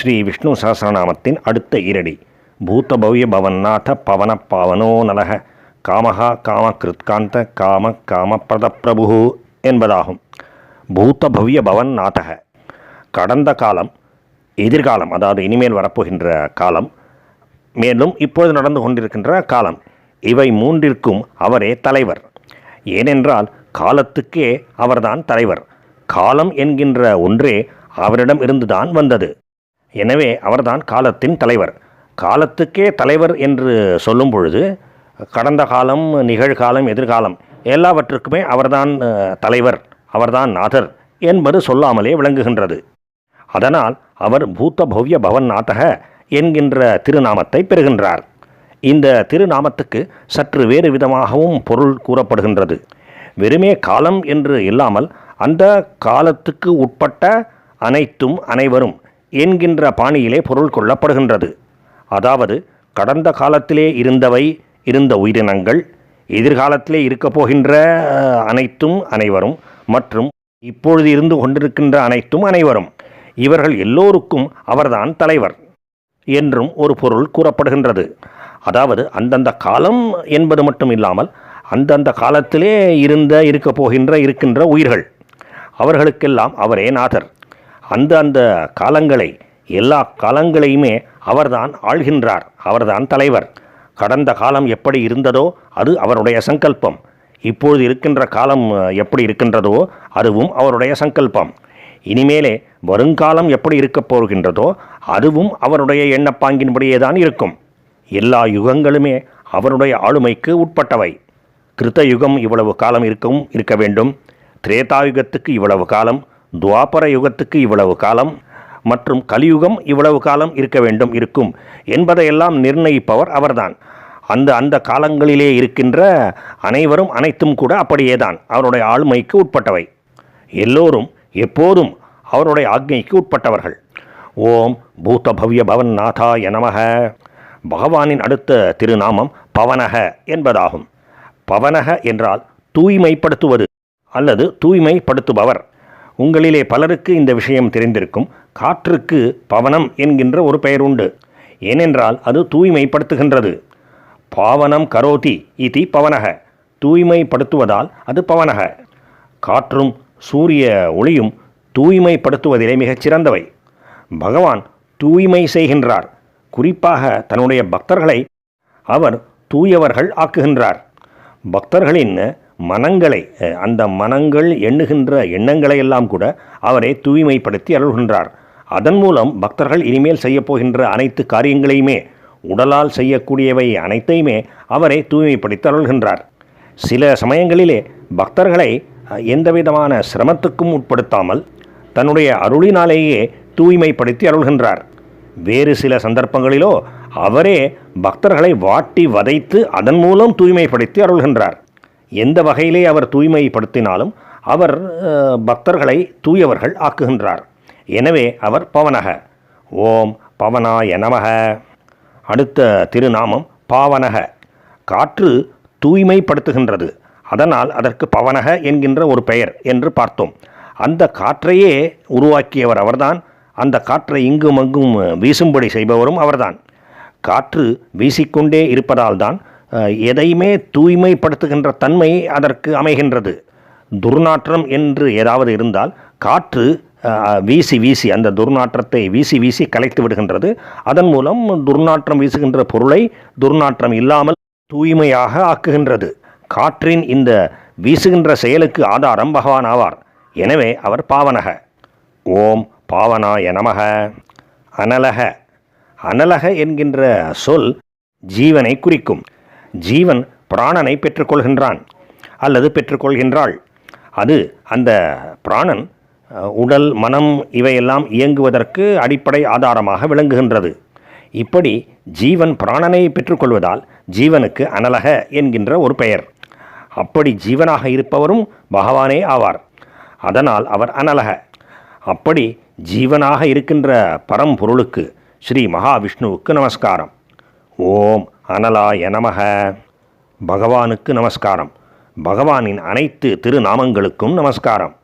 ஸ்ரீ விஷ்ணு சஹஸ்ரநாமத்தின் அடுத்த இரடி பூதபவ்ய பவன்னாத பவன பாவனோ நலக காமஹா காம கிருத்காந்த காம காமப்ரத பிரபு என்பதாகும். பூதபவ்ய பவன்னாதக கடந்த காலம், எதிர்காலம், அதாவது இனிமேல் வரப்போகின்ற காலம், மேலும் இப்பொழுது நடந்து கொண்டிருக்கின்ற காலம், இவை மூன்றிற்கும் அவரே தலைவர். ஏனென்றால் காலத்துக்கே அவர்தான் தலைவர். காலம் என்கின்ற ஒன்றே அவரிடம் இருந்துதான் வந்தது. எனவே அவர்தான் காலத்தின் தலைவர். காலத்துக்கே தலைவர் என்று சொல்லும் பொழுது கடந்த காலம், நிகழ்காலம், எதிர்காலம் எல்லாவற்றுக்குமே அவர்தான் தலைவர், அவர்தான் நாதர் என்பது சொல்லாமலே விளங்குகின்றது. அதனால் அவர் பூதபவ்ய பவன்னாதக என்கின்ற திருநாமத்தை பெறுகின்றார். இந்த திருநாமத்துக்கு சற்று வேறு விதமாகவும் பொருள் கூறப்படுகின்றது. வெறுமே காலம் என்று இல்லாமல் அந்த காலத்துக்கு உட்பட்ட அனைத்தும் அனைவரும் என்கின்ற பாணியிலே பொருள் கொள்ளப்படுகின்றது. அதாவது கடந்த காலத்திலே இருந்த உயிரினங்கள், எதிர்காலத்திலே இருக்கப் போகின்ற அனைத்தும் அனைவரும், மற்றும் இப்பொழுது இருந்து கொண்டிருக்கின்ற அனைத்தும் அனைவரும், இவர்கள் எல்லோருக்கும் அவர்தான் தலைவர் என்றும் ஒரு பொருள் கூறப்படுகின்றது. அதாவது அந்தந்த காலம் என்பது மட்டும் இல்லாமல் அந்தந்த காலத்திலே இருக்கின்ற உயிர்கள், அவர்களுக்கெல்லாம் அவரே நாதர். அந்த காலங்களை, எல்லா காலங்களையுமே அவர்தான் ஆள்கின்றார், அவர்தான் தலைவர். கடந்த காலம் எப்படி இருந்ததோ அது அவருடைய சங்கல்பம். இப்பொழுது இருக்கின்ற காலம் எப்படி இருக்கின்றதோ அதுவும் அவருடைய சங்கல்பம். இனிமேலே வருங்காலம் எப்படி இருக்கப் போகின்றதோ அதுவும் அவருடைய எண்ணப்பாங்கின்படியே தான் இருக்கும். எல்லா யுகங்களுமே அவருடைய ஆளுமைக்கு உட்பட்டவை. கிருத்த யுகம் இவ்வளவு காலம் இருக்க வேண்டும், திரேதாயுகத்துக்கு இவ்வளவு காலம், துவாபர யுகத்துக்கு இவ்வளவு காலம், மற்றும் கலியுகம் இவ்வளவு காலம் இருக்க வேண்டும், இருக்கும் என்பதையெல்லாம் நிர்ணயிப்பவர் அவர்தான். அந்த காலங்களிலே இருக்கின்ற அனைவரும் அனைத்தும் கூட அப்படியேதான் அவருடைய ஆளுமைக்கு உட்பட்டவை. எல்லோரும் எப்போதும் அவருடைய ஆக்ஞைக்கு உட்பட்டவர்கள். ஓம் பூதபவ்ய பவன்னாதாய நமக. பகவானின் அடுத்த திருநாமம் பவனக என்பதாகும். பவனக என்றால் தூய்மைப்படுத்துவது அல்லது தூய்மைப்படுத்துபவர். உங்களிலே பலருக்கு இந்த விஷயம் தெரிந்திருக்கும். காற்றுக்கு பவனம் என்கின்ற ஒரு பெயர் உண்டு. ஏனென்றால் அது தூய்மைப்படுத்துகின்றது. பாவனம் கரோதி இதி பவனக, தூய்மைப்படுத்துவதால் அது பவனக. காற்றும் சூரிய ஒளியும் தூய்மைப்படுத்துவதிலே மிகச் சிறந்தவை. பகவான் தூய்மை செய்கின்றார். குறிப்பாக தன்னுடைய பக்தர்களை அவர் தூயவர்கள் ஆக்குகின்றார். பக்தர்களின் மனங்களை, அந்த மனங்கள் எண்ணுகின்ற எண்ணங்களை எல்லாம் கூட அவரை தூய்மைப்படுத்தி அருள்கின்றார். அதன் மூலம் பக்தர்கள் இனிமேல் செய்யப்போகின்ற அனைத்து காரியங்களையுமே, உடலால் செய்யக்கூடியவை அனைத்தையுமே அவரை தூய்மைப்படுத்தி அருள்கின்றார். சில சமயங்களிலே பக்தர்களை எந்தவிதமான சிரமத்துக்கும் உட்படுத்தாமல் தன்னுடைய அருளினாலேயே தூய்மைப்படுத்தி அருள்கின்றார். வேறு சில சந்தர்ப்பங்களிலோ அவரே பக்தர்களை வாட்டி வதைத்து அதன் மூலம் தூய்மைப்படுத்தி அருள்கின்றார். எந்த வகையிலே அவர் தூய்மைப்படுத்தினாலும் அவர் பக்தர்களை தூயவர்கள் ஆக்குகின்றார். எனவே அவர் பவனக. ஓம் பவனாய நமக. அடுத்த திருநாமம் பாவனக. காற்று தூய்மைப்படுத்துகின்றது, அதனால் அதற்கு பவனக என்கின்ற ஒரு பெயர் என்று பார்த்தோம். அந்த காற்றையே உருவாக்கியவர் அவர்தான். அந்த காற்றை இங்கும் அங்கும் வீசும்படி செய்பவரும் அவர்தான். காற்று வீசிக்கொண்டே இருப்பதால் தான் எதையுமே தூய்மைப்படுத்துகின்ற தன்மை அதற்கு அமைகின்றது. துர்நாற்றம் என்று ஏதாவது இருந்தால் காற்று வீசி அந்த துர்நாற்றத்தை வீசி கலைத்து விடுகின்றது. அதன் மூலம் துர்நாற்றம் வீசுகின்ற பொருளை துர்நாற்றம் இல்லாமல் தூய்மையாக ஆக்குகின்றது. காற்றின் இந்த வீசுகின்ற செயலுக்கு ஆதாரம் பகவான் ஆவார். எனவே அவர் பாவனக. ஓம் பாவனாய நமக. அனலக. அனலக என்கின்ற சொல் ஜீவனை குறிக்கும். ஜீவன் பிராணனை பெற்றுக்கொள்கின்றான் அல்லது பெற்றுக்கொள்கின்றாள். அது அந்த பிராணன் உடல், மனம் இவையெல்லாம் இயங்குவதற்கு அடிப்படை ஆதாரமாக விளங்குகின்றது. இப்படி ஜீவன் பிராணனை பெற்றுக்கொள்வதால் ஜீவனுக்கு அனலக என்கின்ற ஒரு பெயர். அப்படி ஜீவனாக இருப்பவரும் பகவானே ஆவார். அதனால் அவர் அனலக. அப்படி ஜீவனாக இருக்கின்ற பரம்பொருளுக்கு, ஸ்ரீ மகாவிஷ்ணுவுக்கு நமஸ்காரம். ஓம் அனலாய நமக. பகவானுக்கு நமஸ்காரம். பகவானின் அனைத்து திருநாமங்களுக்கும் நமஸ்காரம்.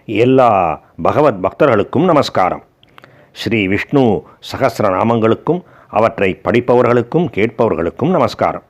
எல்லா பகவத் பக்தர்களுக்கும் நமஸ்காரம். ஸ்ரீ விஷ்ணு சகஸ்ரநாமங்களுக்கும் அவற்றை படிப்பவர்களுக்கும் கேட்பவர்களுக்கும் நமஸ்காரம்.